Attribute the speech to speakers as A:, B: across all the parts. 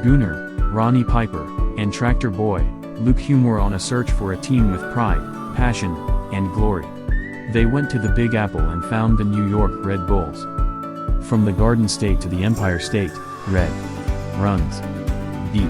A: Gooner, Ronnie Piper, and Tractor Boy, Luke Hume were on a search for a team with pride, passion, and glory. They went to the Big Apple and found the New York Red Bulls. From the Garden State to the Empire State, red runs deep.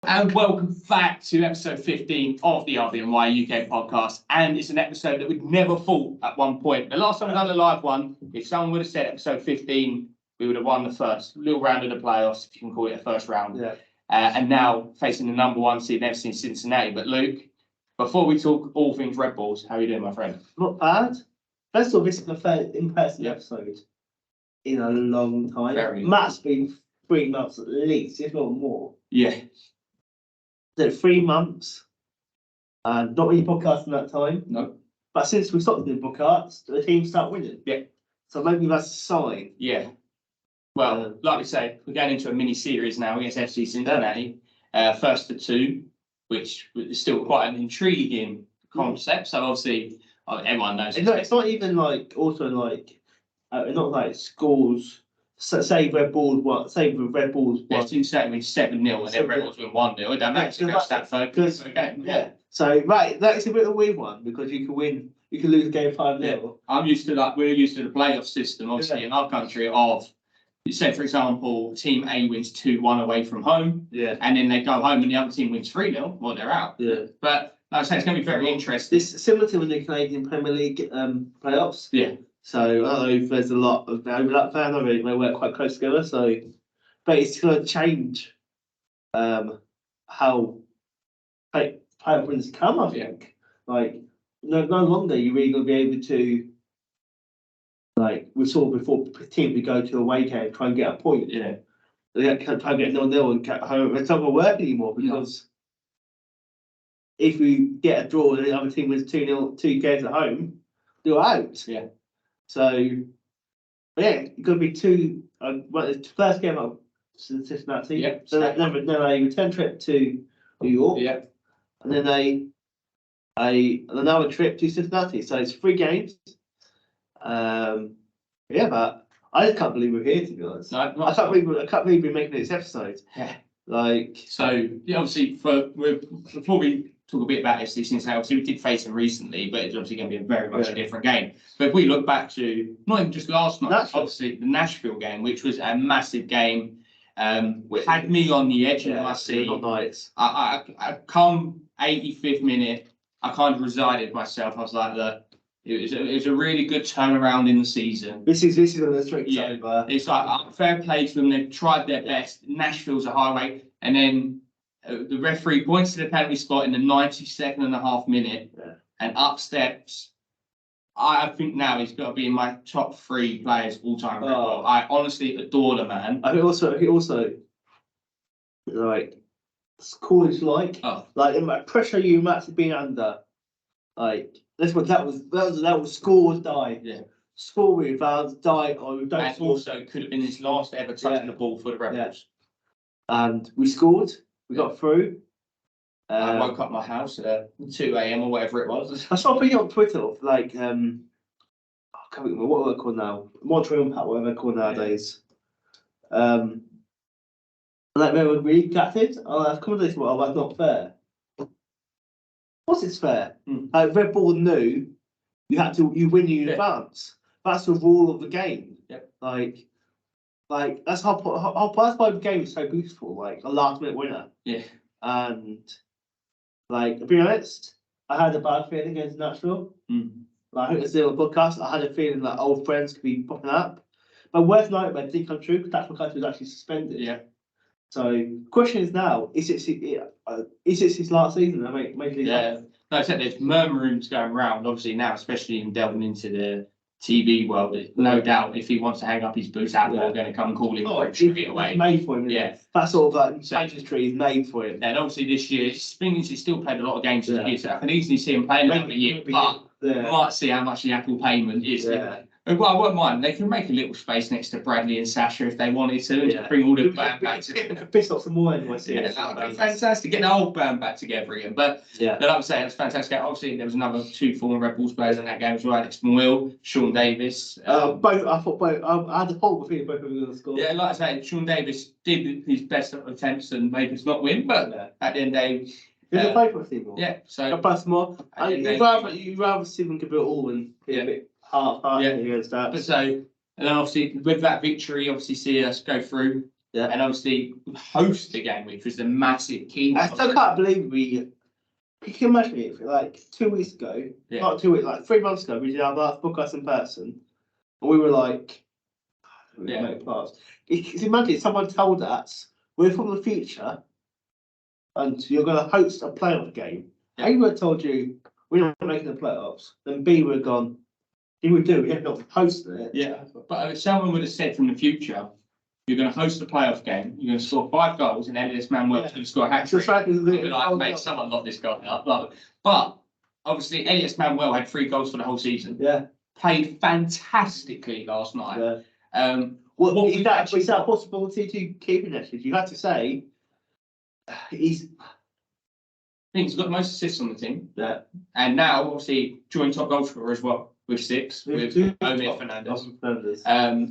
B: And welcome back to episode 15 of the RBNY UK podcast. And it's an episode that we'd never thought at one point. The last time we done a live one, if someone would have said episode 15, we would have won the first little round of the playoffs, if you can call it a first round.
C: Yeah.
B: And now facing the number one seed, never seen Cincinnati. But Luke, before we talk all things Red Bulls, how are you doing, my friend?
C: Not bad. First of all, this is the first in-person episode in a long time.
B: Very.
C: Matt's been 3 months at least, if not more.
B: Yeah.
C: So 3 months. Not really podcasting that time.
B: No.
C: But since we stopped doing podcasts, the team start winning.
B: Yeah.
C: So maybe that's a sign.
B: Yeah. Well, like we say, we're going into a mini series now against FC Cincinnati. First to two, which is still quite an intriguing concept. So obviously, everyone knows.
C: It's not even like not like scores. So say Red Bulls won. Say the Red Bulls won.
B: Cincinnati win 7-0 and then Red Bulls win 1-0. It doesn't actually go stat focus.
C: Yeah. So that's a bit of a weird one because you can win, you can lose a game 5-0.
B: I'm used to we're used to the playoff system, obviously, in our country of. Say, for example, Team A wins 2-1 away from home, and then they go home and the other team wins 3-0, well, they're out.
C: Yeah.
B: But like I say, it's going to be very interesting.
C: It's similar to the Canadian Premier League playoffs.
B: Yeah.
C: So I don't know if there's a lot of overlap there. I know they work quite close together. So, but it's going to change how playoff wins come. I think like no longer you're really going to be able to. Like we saw before, teams would go to a away game, try and get a point.
B: Yeah.
C: They can't try and get 0-0 and get home. It's not going to work anymore because if we get a draw and the other team wins 2-0, 2 games at home, you're out.
B: Yeah.
C: So, it's going to be two. The first game of Cincinnati.
B: Yeah.
C: Then a return trip to New York.
B: Yeah.
C: And then another trip to Cincinnati. So it's 3 games. But I just can't believe we're here, to be honest.
B: No,
C: I can't believe we're making this episode.
B: Yeah.
C: So
B: obviously, before we talk a bit about FC Cincinnati, obviously we did face them recently, but it's obviously going to be a very much a different game. But if we look back to not even just last night, obviously the Nashville game, which was a massive game, had me on the edge of my seat. I come 85th minute, I kind of resided myself. I was like, it was a really good turnaround in the season.
C: This is when the streak's over.
B: It's like fair play to them. They've tried their best. Nashville's a highway, and then the referee points to the penalty spot in the 92nd and a half minute, and up steps. I think now he's got to be in my top 3 players all time. I honestly adore the man.
C: I think also like college like in my pressure you might have been under like. That was score or die. Yeah. Score with die or don't
B: and
C: score.
B: Also could have been his last ever touching the ball for the Rebels.
C: Yeah. And we scored. We got through.
B: I woke up my house at 2 a.m. or whatever it was.
C: I saw a video on Twitter of I can't remember what they're called now. Montreal Impact, whatever they're called nowadays. They were really gutted. I've come to this well, that's not fair. Of course it's fair. Red Bull knew you win in advance. That's the rule of the game.
B: Yeah.
C: Like that's how the game is so beautiful. Like a last minute winner.
B: Yeah.
C: And to be honest, I had a bad feeling against Nashville. I hope it's still a podcast. I had a feeling that old friends could be popping up. My worst nightmare didn't come true because Nashville was actually suspended.
B: Yeah.
C: So, question is now: is it his last season?
B: Like I said, there's murmurings going around. Obviously now, especially in delving into the TV world, no doubt if he wants to hang up his boots out, we're going to come call him straight away.
C: It's made for him.
B: Yeah,
C: that sort of tree is made for him.
B: And obviously this year, he's still played a lot of games this year, so I can easily see him playing another year. But we might see how much the Apple payment is. Well, I won't mind. They can make a little space next to Bradley and Sasha if they wanted to, and
C: Yeah.
B: just bring all the band back together.
C: Piss off some more anyway.
B: Yeah, that would be fantastic. Get the whole band back together again. But
C: Yeah.
B: like I'm saying, it's fantastic. Obviously, there was another 2 former Red Bulls players in that game as well. Alex Will, Sean Davis.
C: Both. I thought both. I had the whole feeling both of them were going to score.
B: Yeah, like I say, Sean Davis did his best attempts and made us not win, but at the end of the day,
C: Did they play for us anymore?
B: yeah. So
C: Plus more. You'd rather see them give it all than be a bit half-hearted against that.
B: But so, and then obviously with that victory, obviously see us go through, and obviously host the game, which was the massive key.
C: I still can't believe you can imagine it, like 2 weeks ago, not 2 weeks, like 3 months ago, we did our last podcast in person, and we were like, make parts. You can imagine someone told us, we're from the future, and you're going to host a playoff game. A would have told you, we're not making the playoffs, then B would have gone, you would do it, you're not hosting it.
B: Yeah, but if someone would have said from the future, you're going to host a playoff game, you're going to score 5 goals, and Elias Manuel's going to score a hat trick. Like, mate, someone lock this guy up. But obviously, Elias Manuel had 3 goals for the whole season.
C: Yeah.
B: Played fantastically last night.
C: Yeah. Is that a possibility to keep him next year? You have to say, he's
B: got the most assists on the team.
C: Yeah.
B: And now, obviously, joint top goal scorer as well, with 6, with Omir Fernandez.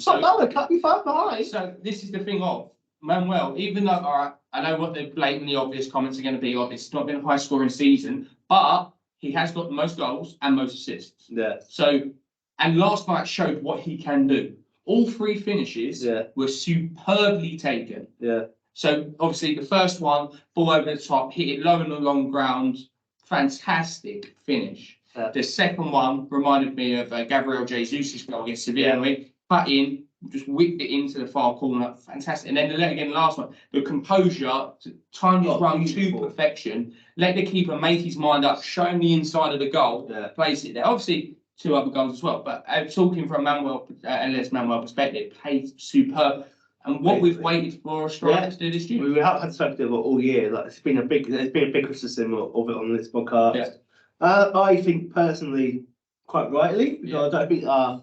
C: Can't be far behind.
B: So this is the thing of Manuel, even though, all right, I know what the blatantly obvious comments are going to be of, it's not been a high scoring season, but he has got the most goals and most assists.
C: Yeah.
B: So, and last night showed what he can do. All 3 finishes were superbly taken.
C: Yeah.
B: So obviously the first one, ball over the top, hit it low and along ground, fantastic finish.
C: Yeah.
B: The second one reminded me of Gabriel Jesus' goal against Sevilla. Cut in, just whipped it into the far corner, fantastic. And then again, last one, the composure, timed his run to perfection, let the keeper make his mind up, show him the inside of the goal, place it there. Obviously, 2 other goals as well. But talking from Elias Manuel perspective, played superb. And what we've waited for a striker to do this year.
C: We haven't had spoken about all year. Like there's been a big criticism of it on this podcast.
B: Yeah.
C: I think personally, quite rightly, because I don't think our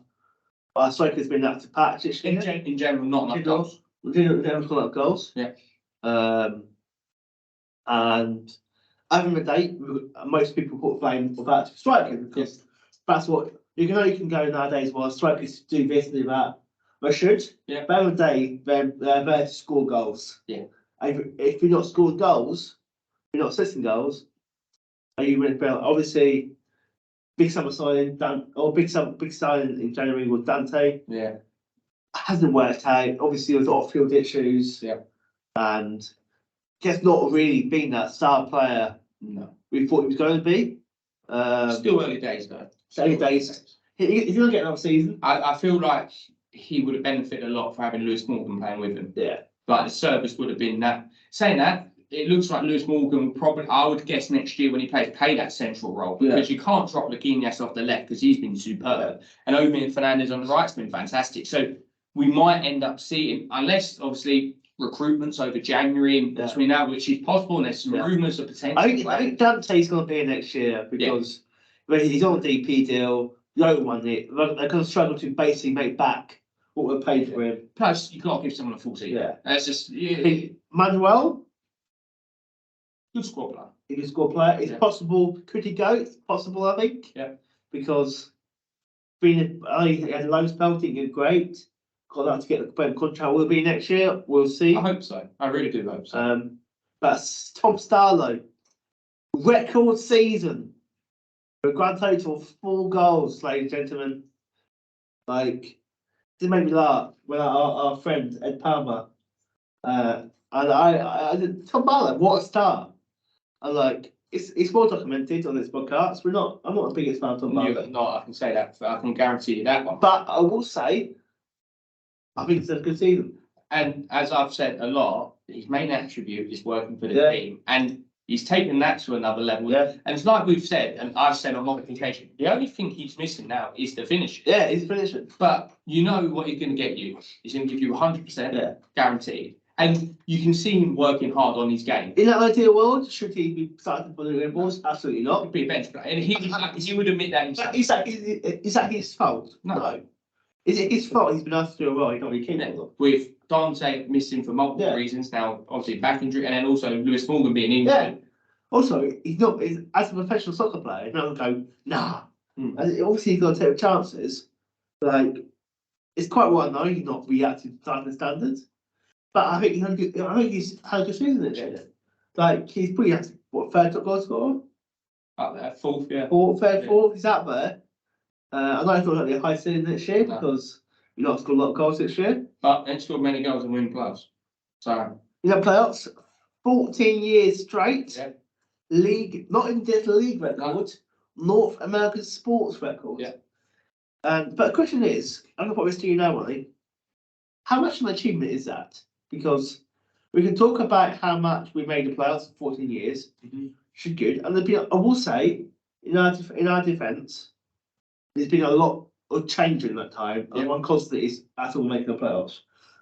C: striker's been up to patch this year.
B: In general, not enough goals.
C: We didn't have enough goals.
B: Yeah.
C: And other than the day, most people put blame for that to striker because that's what you can go nowadays. Well, strikers do this, do that. They should.
B: Yeah.
C: But the day, they're there to score goals.
B: Yeah.
C: If you're not scoring goals, you're not assisting goals. Are you really fail? Obviously, big summer signing, big signing in January was Dante.
B: Yeah.
C: Hasn't worked out. Obviously, there's off-field issues.
B: Yeah.
C: And just not really been that star player.
B: No.
C: We thought he was going to be.
B: Still early days though.
C: Early days. He's going to get another season.
B: I feel like he would have benefited a lot for having Lewis Morgan playing with him.
C: Yeah.
B: But the service would have been that. Saying that, it looks like Lewis Morgan will probably, I would guess next year when he plays, play that central role because you can't drop Laguinas off the left because he's been superb. And Omir Fernandez on the right's been fantastic. So we might end up seeing, unless obviously recruitments over January and between now, which is possible, and there's some rumours of potential.
C: I think Dante's going to be here next year because he's on a DP deal. No one it. They're going to struggle to basically make back what we're paid for him.
B: Plus, you can't give someone a full season.
C: Yeah.
B: That's just
C: Manuel,
B: good squad player.
C: He's a squad player. It's possible. Could he go? It's possible, I think.
B: Yeah.
C: Because he had a low spell, he did great. Got that to get the contract. Will be next year. We'll see.
B: I hope so. I really do hope so.
C: That's Tom Starlow. Record season. A grand total of 4 goals, ladies and gentlemen. Like, it made me laugh when our friend Ed Palmer and I Tom Barlow, what a star! I'm like, it's well documented on this podcast. I'm not the biggest fan of Tom Barlow.
B: You're not, I can say that. I can guarantee you that one.
C: But I will say, I think it's a good season.
B: And as I've said a lot, his main attribute is working for the team, and he's taken that to another level.
C: Yeah.
B: And it's like we've said, and I've said on modification, the only thing he's missing now is the finish.
C: Yeah, he's finishing.
B: But you know what he's going to get you. He's going to give you 100% guaranteed. And you can see him working hard on his game.
C: In that ideal world, should he be starting for the Red Bulls? Absolutely not.
B: He'd be a bench player. And he would admit that himself.
C: Is that his fault?
B: No.
C: Is it his fault? He's been asked to do a role. He's not really keen on.
B: With Dante missing for multiple reasons now, obviously back injury, and then also Lewis Morgan being injured.
C: Yeah. Also, he's not as a professional soccer player. He's not going to go nah. Obviously, he's got to take chances. Like, it's quite well known he's not reacted to the standards. But I think he's had a good season this year. Like, he's pretty active. What, third top goal scorer?
B: Up there, fourth, yeah.
C: Fourth, he's out there. I know he's not going to be a high ceiling this year because we've not scored a lot of goals this year.
B: But then scored many goals and win playoffs. So,
C: he's had playoffs 14 years straight.
B: Yeah.
C: League, not in just league record, North American sports record.
B: Yeah.
C: But the question is, I'm going to put this to you now, Ronnie. How much of an achievement is that? Because we can talk about how much we made the playoffs for 14 years, which is good. And I will say, in our defence, there's been a lot of change in that time. And one constant is us all making the playoffs,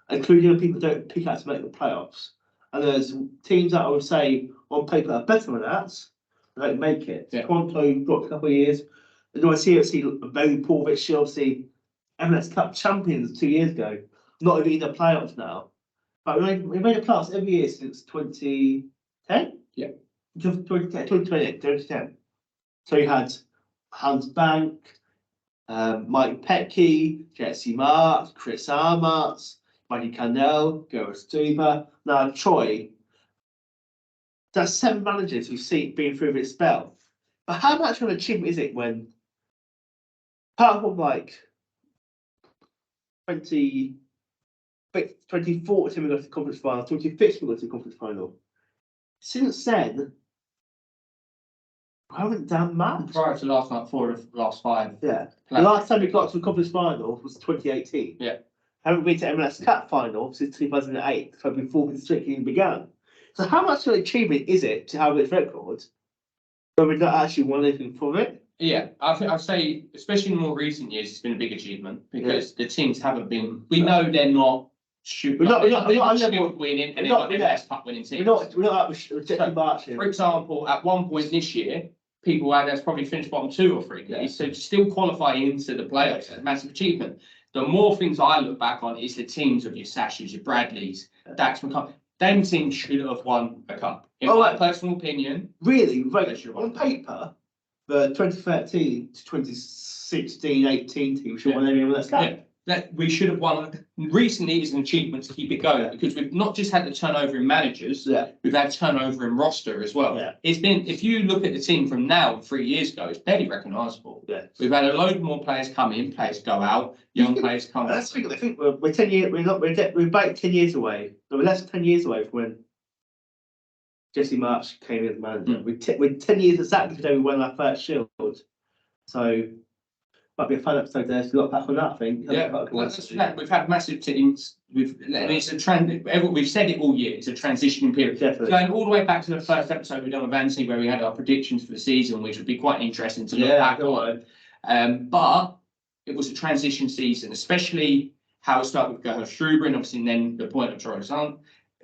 C: including the people who don't pick out to make the playoffs. And there's teams that I would say on paper are better than that, they don't make it.
B: Yeah.
C: Toronto dropped a couple of years. And I see very poor bit Chelsea MLS Cup champions 2 years ago, not even in the playoffs now. But we made the playoffs every year since 2010?
B: Yeah.
C: 2010. So you had Hans Bank, Mike Petke, Jesse Marks, Chris Armarts, Mikey Cannell, Gareth Stuber, now Troy. That's 7 managers who've been through this spell. But how much of an achievement is it when, apart from like 2014 we got to the conference final, 2015 we got to the conference final. Since then, we haven't done much.
B: prior to last night, 4 of the last 5.
C: Yeah. The last time we got to the conference final was 2018.
B: Yeah.
C: Haven't been to MLS Cup final since 2008, so before the streak even began. So how much of an achievement is it to have this record when we've not actually won anything from it?
B: Yeah, I think I'd say, especially in more recent years, it's been a big achievement because the teams haven't been. We know they're not
C: We're not
B: winning, and they're not the best cup winning teams.
C: We're not rejecting March.
B: For example, at one point this year, people had us probably finished bottom 2 or 3.
C: Yeah.
B: So to still qualify into the playoffs is a massive achievement. The more things I look back on is the teams of your Sashers, your Bradleys, Dax McCall. Them teams should have won a cup. In my personal opinion.
C: Really, right, on paper, the 2013 to 2016-18 team should have won the MLS Cup.
B: Yeah. That we should have won. Recently is an achievement to keep it going because we've not just had the turnover in managers, we've had turnover in roster as well.
C: Yeah.
B: It's been, if you look at the team from now and 3 years ago, it's barely recognisable.
C: Yeah.
B: We've had a load more players come in, players go out, young players come in.
C: That's the thing. I think we're 10 years. We're about 10 years away. No, we're less than 10 years away from when Jesse March came in as manager. We're 10 years exactly today we won our first Shield. So. Might be a fun episode there to look back on that, I think.
B: Yeah, we've had massive teams. We've said it all year. It's a transitioning period.
C: Definitely.
B: Going all the way back to the first episode we done with Anthony, where we had our predictions for the season, which would be quite interesting to look back on. But it was a transition season, especially how it started with Gerhard Struber and obviously then the point of Troy Sun.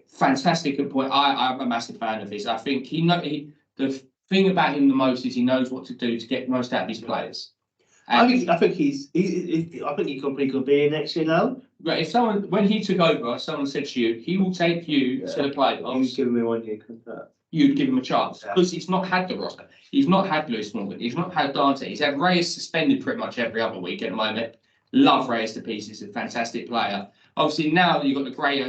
B: Fantastic point. I'm a massive fan of his. I think the thing about him the most is he knows what to do to get the most out of his players. I think he
C: could be in next year now.
B: But if when he took over, someone said to you, he will take you to the playoffs.
C: You'd give him a 1 year contract.
B: You'd give him a chance because he's not had the roster. He's not had Lewis Morgan. He's not had Dante. He's had Reyes suspended pretty much every other week at the moment. Love Reyes to pieces. A fantastic player. Obviously now you've got the grey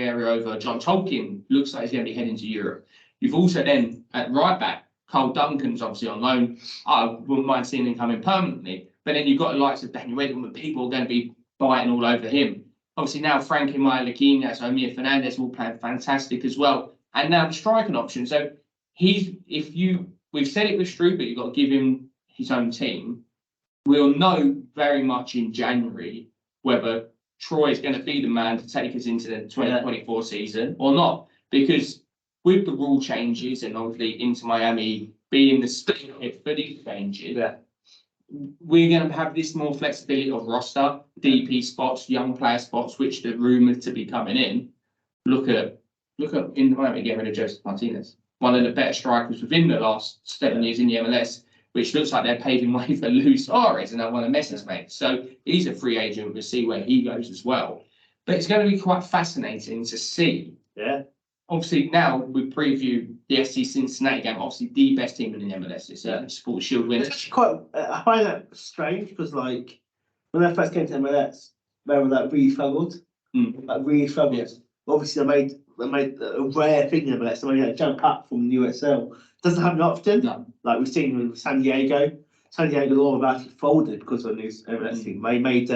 B: area over John Tolkien. Looks like he's going to be heading to Europe. You've also then at right back. Cole Duncan's obviously on loan. I wouldn't mind seeing him come in permanently. But then you've got the likes of Daniel Edelman, people are going to be biting all over him. Obviously now Frankie Mailakinas, Omir Fernandez all playing fantastic as well. And now the striking option. So we've said it with Struber, you've got to give him his own team. We'll know very much in January whether Troy is going to be the man to take us into the 2024 season or not. Because with the rule changes and obviously Inter Miami being the spearhead for these changes, we're going to have this more flexibility of roster, DP spots, young player spots, which the rumoured to be coming in. Look at Inter Miami getting rid of Joseph Martinez, one of the better strikers within the last 7 years in the MLS. which looks like they're paving way for Luis Suarez, and one of Messi's mates. So he's a free agent. We'll see where he goes as well. But it's going to be quite fascinating to see.
C: Yeah.
B: Obviously, now we preview the SC Cincinnati game. Obviously, the best team in the MLS this season, Sports Shield winners.
C: It's actually quite. I find that strange because, like, when they first came to MLS, they were like really struggled. Like really struggled.
B: Yes.
C: Obviously, they made a rare thing in MLS. They made a jump up from the USL. Doesn't happen often.
B: No.
C: Like we've seen with San Diego. San Diego all have actually folded because of the new MLS team. They made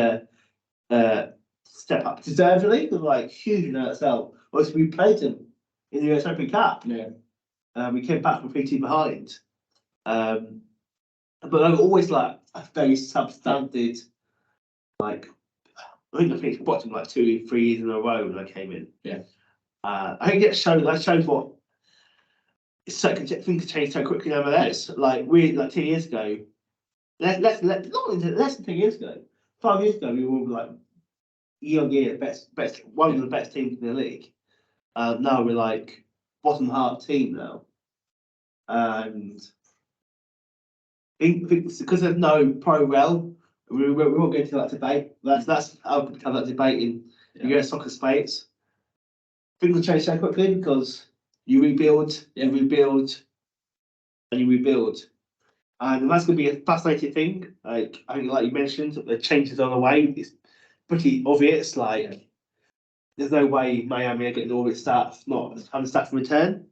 C: step up deservedly. They're like huge in USL. Obviously, we played them in the US Open Cup.
B: Yeah.
C: We came back from 3-2 behind. But they were always like a very substandard, like, I think I finished bottom like 2-3 years in a row when I came in.
B: Yeah.
C: I think that shows what things change so quickly in MLS. Like we like 2 years ago, less than 2 years ago, 5 years ago, we were like year on year best one of the best teams in the league. Now we're like bottom half team now, and I think it's because there's no pro rel. We won't get into that debate. That's how we have that debate in the US soccer space. Things will change so quickly because you rebuild, and you rebuild, and that's going to be a fascinating thing. Like I think, like you mentioned, the changes on the way. It's pretty obvious. Like there's no way Miami are getting all its stats, not having stats in return.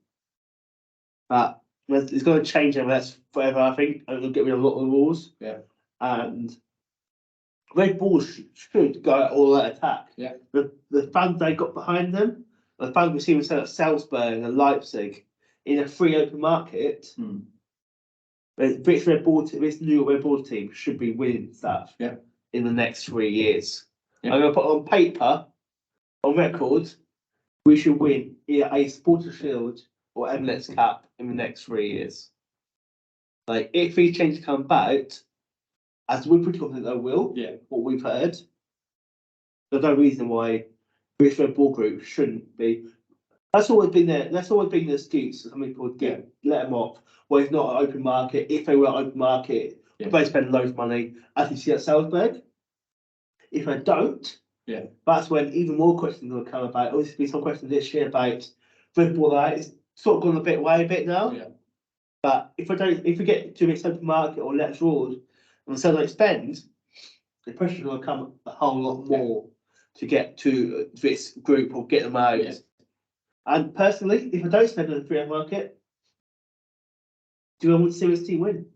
C: But it's going to change MLS forever. I think, and they'll get rid of a lot of the rules.
B: Yeah,
C: and Red Bull should go at all that attack.
B: Yeah,
C: the fans they got behind them, the fans we see themselves at Salzburg and Leipzig in a free open market. This new Red Bull team should be winning stuff.
B: Yeah.
C: In the next 3 years.
B: Yeah.
C: I'm going to put on paper, on record, we should win either a Supporters Shield or MLS Cup in the next 3 years. Like if these changes come about, as we're pretty confident they will, what we've heard, there's no reason why British Red Bull Group shouldn't be. That's always been there. That's always been the excuse. Some people would let them off. Well, it's not an open market. If they were an open market, they spend loads of money, as you see at Salzburg. If they don't, that's when even more questions will come about. There's been some questions this year about Red Bull. It's sort of gone a bit now. Yeah. But if we get to this open market or less rules, and so they spend, the pressure will come a whole lot more to get to this group or get them out. Yeah. And personally, if I don't spend on the free market, do I want to see this team win?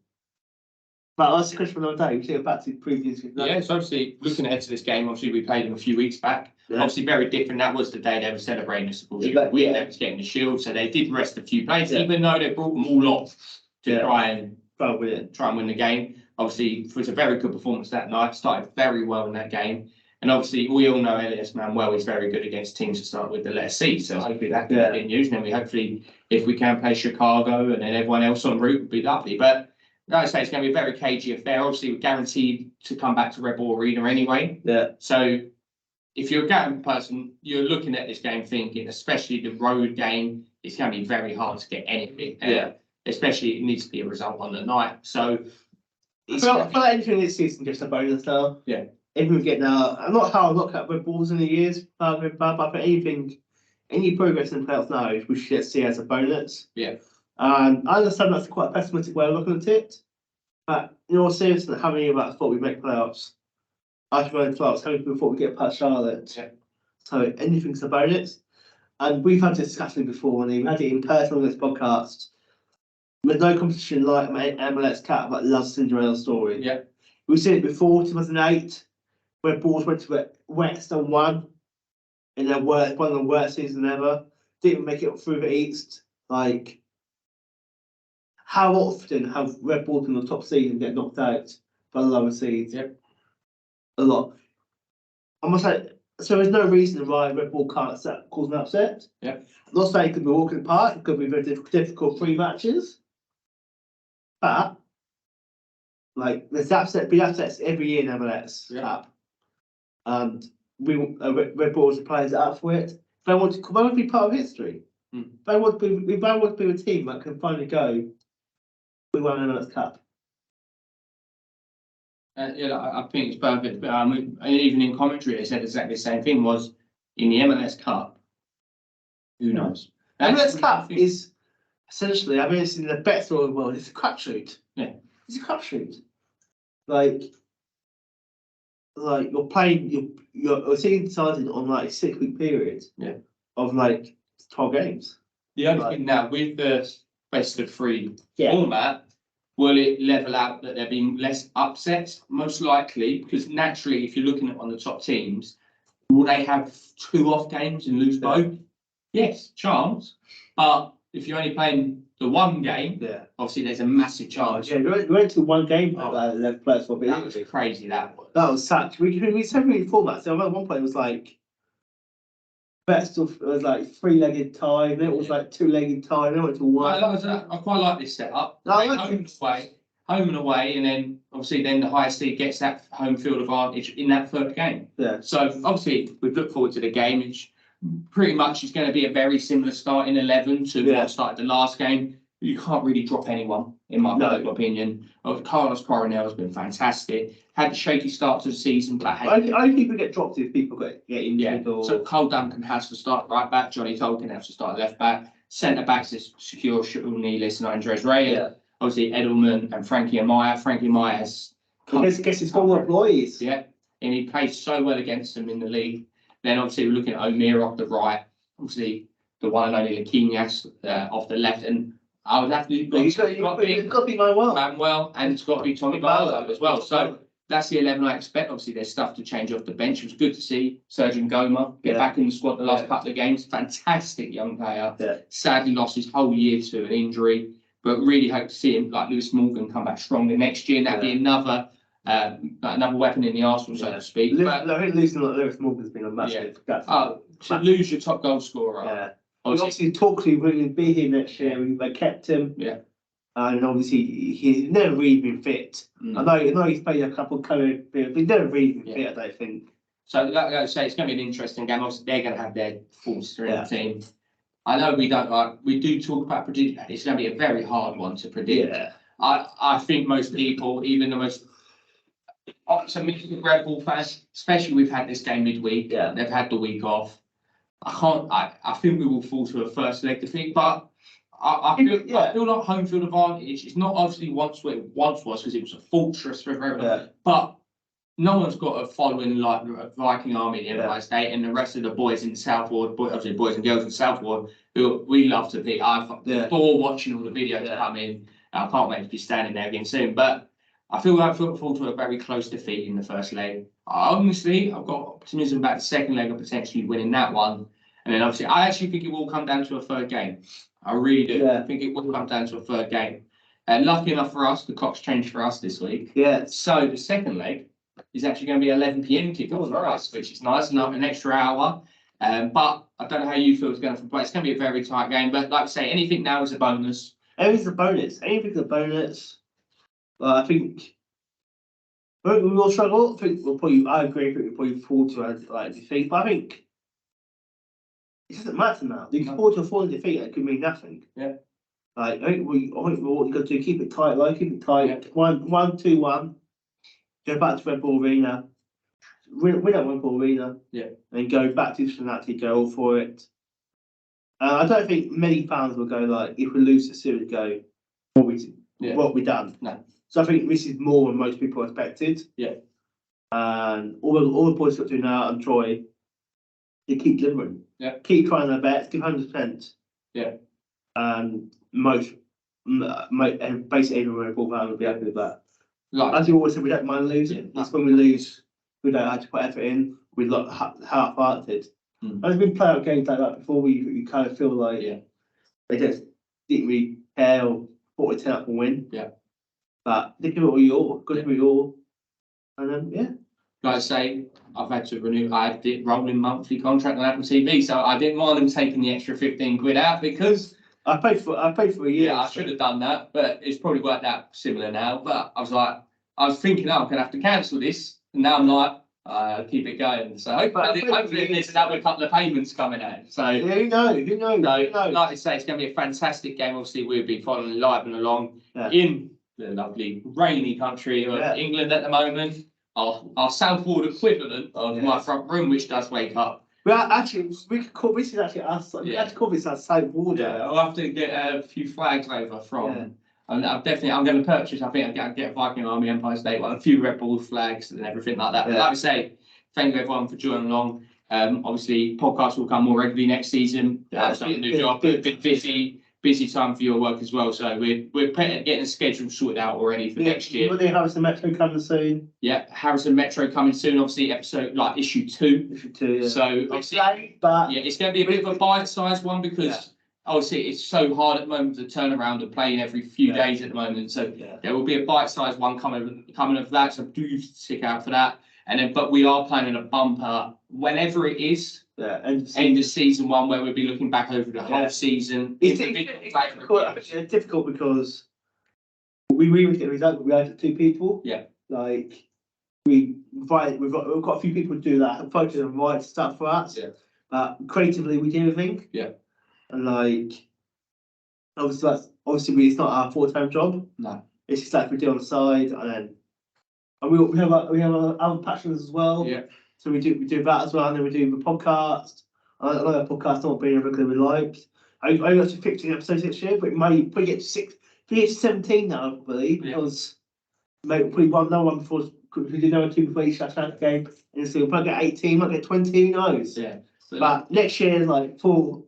C: But that's the question for another day. We take it back to previous.
B: Yeah, so obviously looking ahead to this game, obviously we played them a few weeks back. Yeah. Obviously very different. That was the day they were celebrating the Supporters Shield. We ended up getting the shield, so they did rest a few players, even though they brought them all off to try and win the game. Obviously, it was a very good performance that night. Started very well in that game. And obviously, we all know Elias Manuel is very good against teams to start with the letter C. So hopefully that can be used. And then hopefully, if we can play Chicago and then everyone else en route, would be lovely. But like I say, it's going to be a very cagey affair. Obviously, we're guaranteed to come back to Red Bull Arena anyway. Yeah. So if you're a Gatton person, you're looking at this game thinking, especially the road game, it's going to be very hard to get anything. Especially, it needs to be a result on the night. So
C: I feel like anything this season just a bonus now.
B: Yeah.
C: If we get now, I'm not how I look at Red Bulls in the years, but any progress in the playoffs now, we should see as a bonus.
B: Yeah.
C: And I understand that's quite a pessimistic way of looking at it, but in all seriousness, how many of us thought we'd make playoffs? After going playoffs, how many people thought we'd get past Charlotte? Yeah. So anything's a bonus. And we've had this discussion before, and we had it in person on this podcast. There's no competition like MLS Cup that loves Cinderella story. Yeah. We've seen it before, 2008, where Bulls went to West and won in one of the worst seasons ever. Didn't even make it through the East. Like, how often have Red Bulls in the top seed and get knocked out by the lower seeds? Yep. A lot. I must say, so there's no reason why Red Bull can't cause an upset. Yep. I'm not saying it could be walking apart, it could be very difficult 3 matches. But like there's upsets every year in MLS Cup, and Red Bulls are players up for it. They want to be part of history. They want to be the team that can finally go. We won MLS Cup.
B: Yeah, I think it's perfect. But and even in commentary, they said exactly the same thing. Was in the MLS Cup. Who knows?
C: MLS Cup is essentially, I mean, it's in the best of the world. It's a crapshoot.
B: Yeah,
C: it's a crapshoot. Like you're playing, you're seeing decided on like a 6-week period.
B: Yeah.
C: Of like 12 games.
B: the only thing now with the best of 3
C: Yeah.
B: format, will it level out that there being less upsets? Most likely, because naturally, if you're looking at on the top teams, will they have 2 off games and lose both? Yes, chance. But if you're only playing the 1 game,
C: Yeah.
B: obviously there's a massive chance.
C: Yeah, we went to 1 game.
B: Oh.
C: 11 players for
B: That was crazy. That
C: was such. We so many formats. So at one point it was like best of. It was like 3-legged tie. Then it was like 2-legged tie. Then it went to 1.
B: I quite like this setup.
C: No, I like
B: home and away, and then obviously then the highest seed gets that home field advantage in that 3rd game.
C: Yeah.
B: So obviously we look forward to the game, which pretty much is going to be a very similar starting 11 to what started the last game. You can't really drop anyone, in my personal opinion. Carlos Coronel has been fantastic. Had a shaky start to the season, but
C: I think people get dropped if people get injured. Or...
B: So Cole Duncan has to start right back. Johnny Tolkien has to start left back. Centre backs is secure Shaul Nealis and Andres Reyes.
C: Yeah.
B: Obviously Edelman and Frankie Amaya. Frankie Amaya has.
C: I guess his former employees.
B: Yeah, and he plays so well against them in the league. Then obviously we're looking at O'Meara off the right. Obviously the one and only Laquinhas off the left, and I would have to.
C: It's got to be
B: Manuel, and it's got to be Tommy Barlow as well. So that's the 11 I expect. Obviously, there's stuff to change off the bench. It was good to see Sergeant Goma get back in the squad the last couple of games. Fantastic young player.
C: Yeah.
B: Sadly lost his whole year to an injury, but really hope to see him like Lewis Morgan come back stronger next year. And that'd be another weapon in the arsenal, so to speak.
C: I think losing like Lewis Morgan's been a massive.
B: To lose your top goal scorer.
C: Yeah. Obviously, Talkley will be here next year. They kept him.
B: Yeah.
C: And obviously, he's never really been fit. I know he's played a couple of colour, but he's never really been fit, I don't think.
B: So, like I say, it's going to be an interesting game. Obviously, they're going to have their full strength team. I know we do talk about prediction. It's going to be a very hard one to predict. Yeah. I think most people, even the most optimistic Red Bull fans, especially we've had this game midweek. Yeah. They've had the week off. I think we will fall to a first leg defeat, but I feel like home field advantage. It's not obviously what it once was because it was a fortress for everyone. Yeah. But no one's got a following like a Viking army in the Empire State, and the rest of the boys in Southward, obviously boys and girls in Southward, who we love to beat. Before watching all the videos come in, I can't wait to be standing there again soon. But I feel like we'll fall to a very close defeat in the first leg. Honestly, I've got optimism about the second leg of potentially winning that one. And then obviously, I actually think it will come down to a 3rd game. I really do. Yeah. I think it will come down to a 3rd game. And lucky enough for us, the clock's changed for us this week. Yeah. So the second leg is actually going to be 11 p.m. kickoff for us, which is nice, enough, an extra hour. But I don't know how you feel it's going to play. It's going to be a very tight game. But like I say, anything now is a bonus.
C: Anything's a bonus. Anything's a bonus. I think we will struggle. I think we'll probably. I agree. I think we'll probably fall to defeat. But I think it doesn't matter now. You can fall to a 4 defeat. It could mean nothing. Yeah. I think what you got to do, keep it tight. Keep it tight. Yeah. 1-2-1. Go back to Red Bull Arena. Win at Red Bull Arena. Yeah. And go back to Cincinnati. Go all for it. I don't think many fans will go if we lose the series, go what we done. No. So I think this is more than most people expected. Yeah. And all the boys got to do now and Troy, they keep delivering. Yeah. Keep trying their best, give 100%. Yeah. And basically every Red Bull fan will be happy with that. As you always said, we don't mind losing. It's when we lose, we don't have to put effort in. We look half-hearted. And there's been playoff games like that before where you kind of feel like they just didn't really care or thought it'd turn up and win. Yeah. But they give it all your, good for your, and then
B: Like I say, I've had to renew. I did rolling monthly contract on Apple TV, so I didn't mind them taking the extra 15 quid out because
C: I paid for a year.
B: Yeah, I should have done that, but it's probably worked out similar now. But I was thinking, I'm gonna have to cancel this, and now I'm like, keep it going. So hopefully there's another couple of payments coming out. So
C: who knows?
B: Like I say, it's going to be a fantastic game. Obviously, we'll be following live and along in the lovely rainy country of England at the moment. Our Southwold equivalent of my front room, which does wake up.
C: Well, actually, we could call this is actually us. We have to call this our Southwold.
B: Yeah, I'll have to get a few flags over from. And I'm going to purchase. I think I'll get a Viking Army Empire State one, a few Red Bull flags and everything like that. But like I say, thank you everyone for joining along. Obviously, podcasts will come more regularly next season. That's a new job. A bit busy time for your work as well. So we're getting a schedule sorted out already for next year.
C: Will the Harrison Metro coming soon?
B: Yeah, Harrison Metro coming soon. Obviously, episode like issue 2.
C: Issue 2. Yeah.
B: So obviously,
C: but
B: it's going to be a bit of a bite-sized one because obviously it's so hard at the moment to turn around and playing every few days at the moment. So there will be a bite-sized one coming of that. So do stick out for that. And then, but we are planning a bumper whenever it is. End of season 1, where we'll be looking back over the whole season.
C: It's difficult because we had 2 people.
B: Yeah.
C: Like we've got a few people to do that, focus on write stuff for us.
B: Yeah.
C: But creatively we do everything. Yeah. And like obviously it's not our full-time job. No. It's just like we do on the side, and we have other passions as well. Yeah. So we do that as well, and then we do the podcast. I know the podcast not being everything we liked. I got to 15 episodes this year, but it may probably get to 17 now, probably, because maybe probably no one before we did no 2 before each shut out the game, and so we'll probably get 18, might get 20, who knows? Yeah. But next year, like full.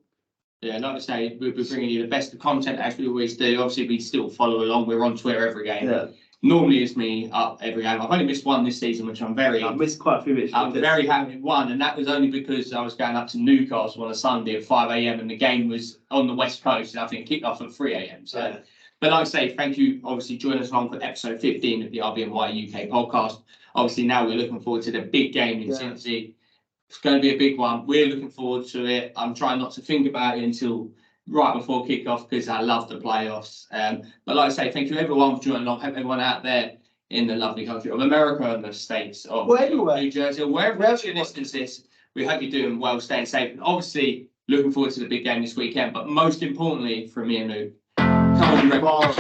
C: Yeah, like I say, we're bringing you the best of content as we always do. Obviously, we still follow along. We're on Twitter every game. Yeah. Normally it's me up every game. I've only missed one this season, which I'm missed quite a few bits. I'm very happy with one, and that was only because I was going up to Newcastle on a Sunday at 5 AM and the game was on the West Coast, and I think it kicked off at 3 AM. So, but like I say, thank you. Obviously, join us along for episode 15 of the RBNY UK podcast. Obviously, now we're looking forward to the big game in Cincy. It's going to be a big one. We're looking forward to it. I'm trying not to think about it until right before kickoff because I love the playoffs. But like I say, thank you everyone for joining along. Hope everyone out there in the lovely country of America and the states of New Jersey or wherever you're listening to this, we hope you're doing well, staying safe. And obviously, looking forward to the big game this weekend. But most importantly, for me and Luke, come on, Red Bulls.